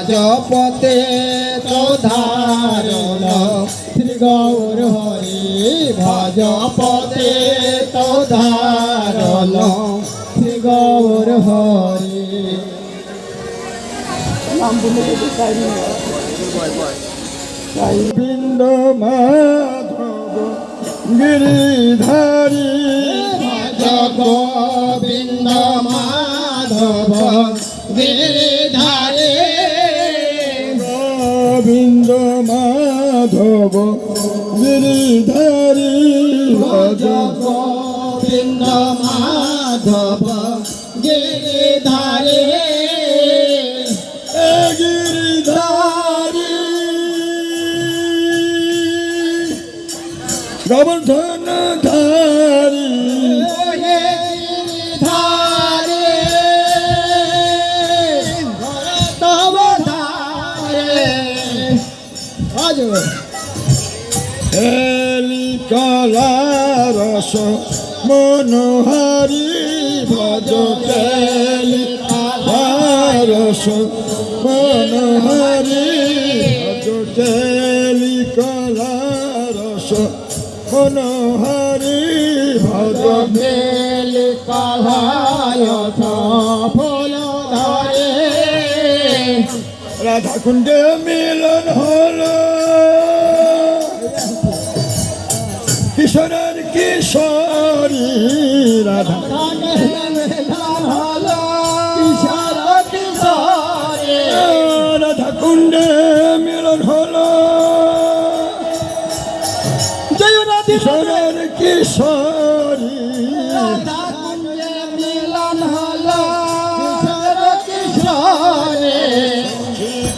ভজপতে তোধারণ শ্রী গৌর হরি ভজপতে তোধারণ শ্রী গৌর হরি। বৃন্দ মাধব গিরিধারী গোবিন্দ মাধব গিরিধারী গোবিন্দ মাধব গিরিধারী ভজ গোবিন্দ মাধব গিরিধারী গিরিধারী গোবর্ধন ধারী কলা রস মনোহারি ভজ কেলি রস মনোহারি ভজ কেলি কলা রস মনোহারি ভজ কেলি কলা রস ফুল ধরে রাধা কুণ্ডে মিলন হলো কিশোরের কিশোরী রাধা রাধা কুণ্ডে মিলন হলো কিশোরের কিশোরী রাধা কুণ্ডে মিলন হলো কিশোরী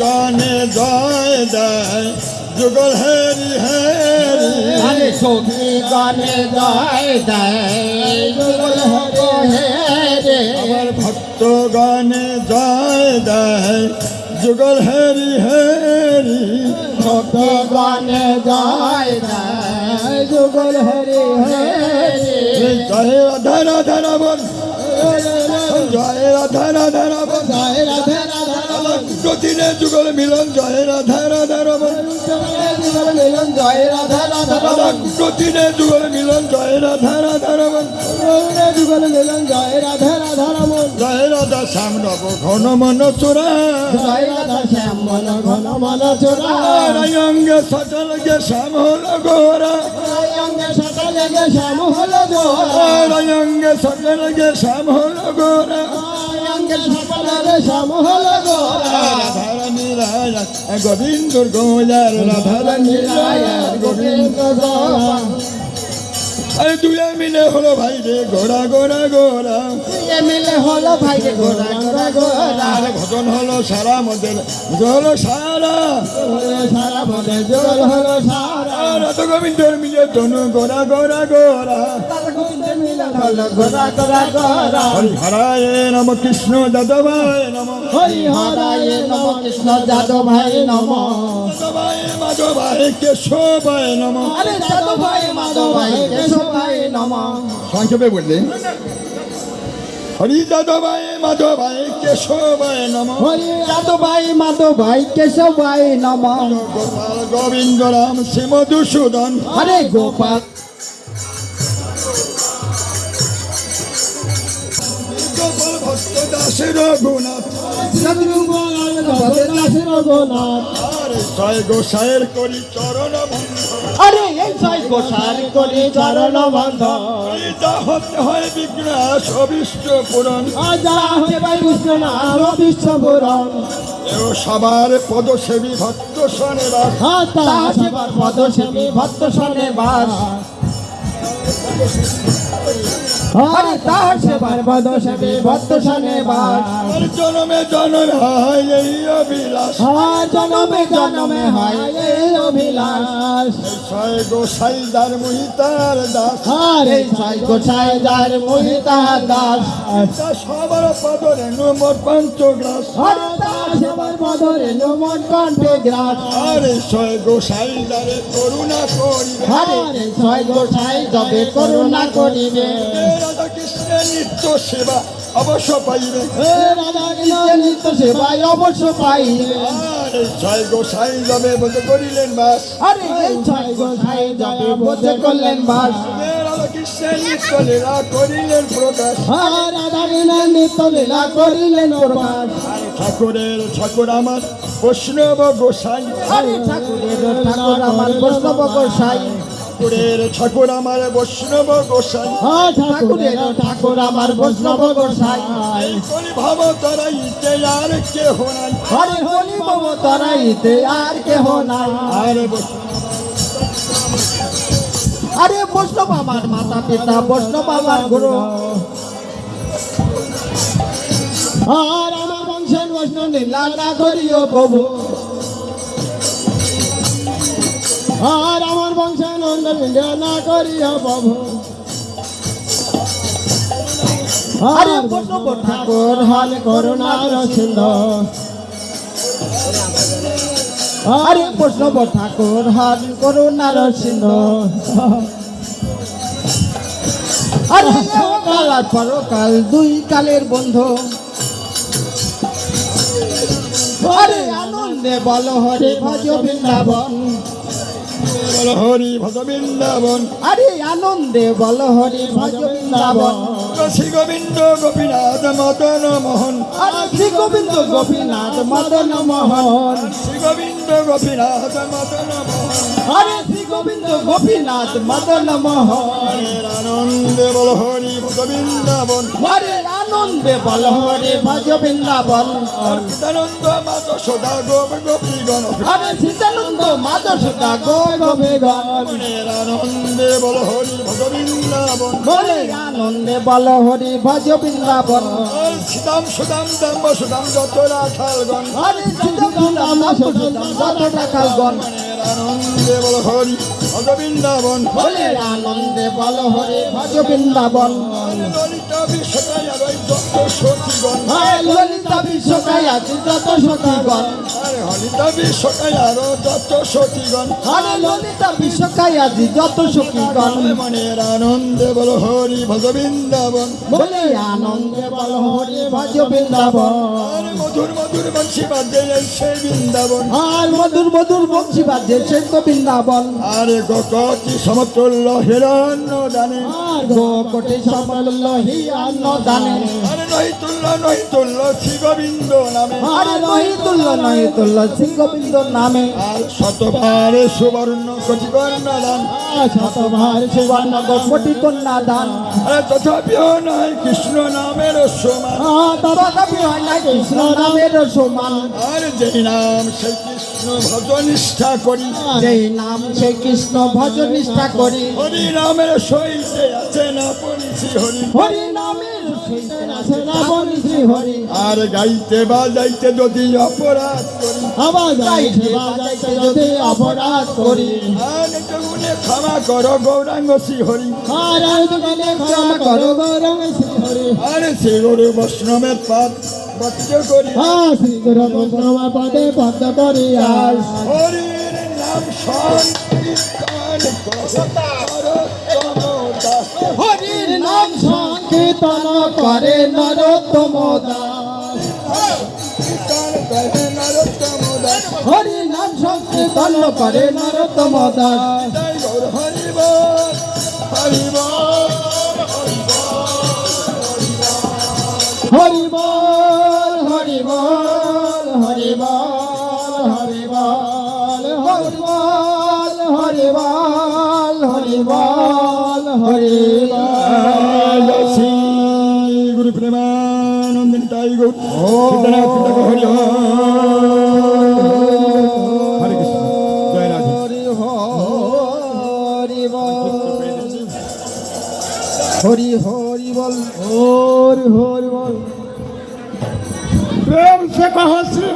গানে জয় দেয় যুগল হেরি হেরি আরে সখী গানে জয় দেয় যুগল হেরি আমার ভক্ত গানে জয় দেয় যুগল হেরি হেরি ভক্ত গানে জয় দেয় যুগল হেরি হেরি জয় রাধা রাধা রাবণ জয় রাধা রাধা রাবণ জয় রাধা রাধা রাবণ প্রতিনে যুগল মিলন জয় রাধা রাধা রাবণ মিলন জয় রাধা রাধা রাবণ প্রতিনে যুগল মিলন জয় রাধা রাধা রাবণ যুগল মিলন জয় রাধা রাধা রাবণ জয় রাধা শ্যাম নব ঘন মন চোরা জয় রাধা শ্যাম মন ঘন মন চোরা রঙ্গে সচল গে শ্যাম হল গোরা রঙ্গে সচল গে শ্যাম হল গোরা রঙ্গে সচল গে শ্যাম হল গোরা রঙ্গে সচল গে শ্যাম হল গোরা রাধা রানী রায় গোবিন্দ গোয়ার রাধা রানী রায় গোবিন্দ গোয়া আরে দুয়ে মিলে হলো ভাই রে গোরা গোরা গোরা দুয়ে মিলে হলো ভাই রে গোরা গোরা গোরা আরে ভজন হলো সারা মদের হলো সারা সারা মদের জল হলো সারা রাধা গোবিন্দর মিলে তনু গোরা গোরা গোরা রাধা গোবিন্দর মিলে হলো গোরা গোরা গোরা হরি হরায় নম কৃষ্ণ যাদবায় নম হরি হরায় নম কৃষ্ণ যাদবায় নম যাদবায় মাধবায় কেশবায় নম আরে যাদবায় মাধবায় কেশব সংক্ষেপে বললে হরি যাদবায় মাধবায় কেশবায় নম হরি যাদবায় মাধবায় কেশবায় নম গোপাল গোবিন্দ রাম শ্রী মধুসূদন হরে গোপাল গোপাল ভক্ত দাসের রঘুনাথ জয় গোসাইয়ের করি চরণ বন্ধন আরে এই জয় গোসাইয়ের করি চরণ বন্ধন যা হতে হয় বিঘ্নাশ অবিষ্ট পূরণ যা হতে হয় বিঘ্নাশ অবিষ্ট পূরণ এও সবার পদসেবী ভক্ত শনে বাস সবার পদসেবী ভক্ত শনে বাস হরে তার সেবার পদসেবী ভক্ত শনে বাস জনমে জনমে হয় এই অভিলাষ জনমে জনমে হয় এই অভিলাষ ছয় গোসাই যার মহিতার দাস হরে ছয় গোসাই যার মহিতার দাস সবার পদরে নমর পঞ্চগ্রাস হরে তার সেবার পদরে নমর পঞ্চগ্রাস হরে ছয় গোসাই যারে করুণা করিবে হরে ছয় গোসাই যাবে করুণা করিবে রাধা কৃষ্ণের নিত্য সেবা অবশ্য পাইবে। রাধা কৃষ্ণ নিত্য সেবায় অবশ্য পাইবে। আরে ছয় গোসাই যাবে বলতে করিলেন বাস। আরে এই ছয় গোসাই যাবে বলতে করলেন বাস। রাধা কৃষ্ণের নিত্য লীলা করিলেন প্রকাশ। রাধা কৃষ্ণ নিত্য লীলা করিলেন প্রকাশ। ঠাকুরের ঠাকুর আমার বৈষ্ণব গোসাই। আরে ঠাকুরের ঠাকুর আমার বৈষ্ণব গোসাই। ঠাকুরের ঠাকুর আমার বৈষ্ণব গোসাই। ঠাকুরের ঠাকুর আমার বৈষ্ণব গোসাই। কলি ভাব তরাইতে আর কেহ নাই। আরে হলি ভব তরাইতে আর কেহ নাই। আরে বৈষ্ণব আমার মাতা পিতা, বৈষ্ণব আমার গুরু। আর আমার বংশের বৈষ্ণব লীলা না করিও প্রভু। আর আমার বংশের নন্দ লীলা না করিও প্রভু। আরে বৈষ্ণব ঠাকুর হল করুণার সিন্ধু। আরে বৈষ্ণব ঠাকুর হল করুণার সিন্ধু। আরে কাল আর পরকাল দুই কালের বন্ধু। আরে আনন্দে বল হরে ভজ বৃন্দাবন। হরি ভজ বৃন্দাবন। আরে আনন্দে বল হরে ভজ বৃন্দাবন। শ্রী গোবিন্দ গোপীনাথ মদন মোহন। আরে শ্রী গোবিন্দ গোপীনাথ মদন মোহন। শ্রী গোবিন্দ গোপীনাথ মদন মোহন। আরে শ্রী গোবিন্দ গোপীনাথ মদন মোহন। আনন্দে বল হরি ভজ বৃন্দাবন। আরে আনন্দে বল হরে ভজ বৃন্দাবন। আনন্দ মাত সদা গোপ গোপীগণ। আরে সীতানন্দ মাধব সুতা গোপীগণ। আনন্দে বল হরি ভজ বৃন্দাবন। বলে আনন্দে বল হরি ভজ বৃন্দাবন। সুদাম সুদাম দাম সুদাম যত রাখালগণ। আরে সীতানন্দ দাম সুদাম যত রাখালগণ। আনন্দে বল হরি ভজ বৃন্দাবন। বলে আনন্দে বল হরি ভজ বৃন্দাবন। ললিতা বিশ্বকায় রই যত সখীগণ। ললিতা বিশ্বকায় আছে যত সখীগণ। আরে ললিতা বিশ্বকায় আরো যত সখীগণ। আরে ললিতা বিশ্বকায় আছে যত সখীগণ। মনের আনন্দে বল হরি ভজ বৃন্দাবন। বলে আনন্দে বল হরি ভজ বৃন্দাবন। আরে মধুর মধুর বংশী বাজে সেই বৃন্দাবন। আর মধুর মধুর বংশী বাজে সেই তো বৃন্দাবন। আরে গোকটি সমতুল্য হিরণ্য দানে। আর গোকটি সমতুল্য হিরণ্য দানে। আরে নহি তুল্য শ্রী গোবিন্দ নামে। আরে নহি তুল্য শ্রী গোবিন্দ নামে। আর শতবার সুবর্ণ কোটি কন্যা দান। শতভার সুবর্ণ কোটি কন্যা দান। আরে তথাপিও নাই কৃষ্ণ নামের সমান। তথাপি হয় না কৃষ্ণ নামের সমান। আর যেই নাম সেই কৃষ্ণ ভজ নিষ্ঠা করি। যেই নাম সেই কৃষ্ণ ভজ নিষ্ঠা করি। হরি নামের সহিতে আছে না পরিচি হরি। হরি নামের সহিতে আছে না পরিচি হরি। আর গাইতে বাজাইতে যদি অপরাধ করি। আবার গাইতে বাজাইতে যদি অপরাধ করি। আর গুণে ক্ষমা করো গৌরাঙ্গ শ্রী হরি। আর দুজনে ক্ষমা করো গৌরাঙ্গ শ্রী হরি। আরে শ্রী গুরু বৈষ্ণবের পাদ বদ্ধ করি। শ্রী গুরু বৈষ্ণব পদে বদ্ধ করি। আর হরির নাম সংকীর্তন করো দাস। হরির নাম সংকীর্তন করে নরোত্তম দাস। কীর্তন করে নরোত্তম দাস। হরি নাম সংকীর্তন করে নরোত্তম দাস। জয় গৌর হরি বল হরি বল। হরি বল হরি বল হরি বল হরি বল হরি বল হরি বল হরি বল হরি বল। শ্রী গুরু প্রেমানন্দ তাই গৌর সীতানাথ পিতাকে হরি হরি কৃষ্ণ জয় রাধে। হরি হরি বল হরি হরি বল। প্রেম সে কহ শ্রী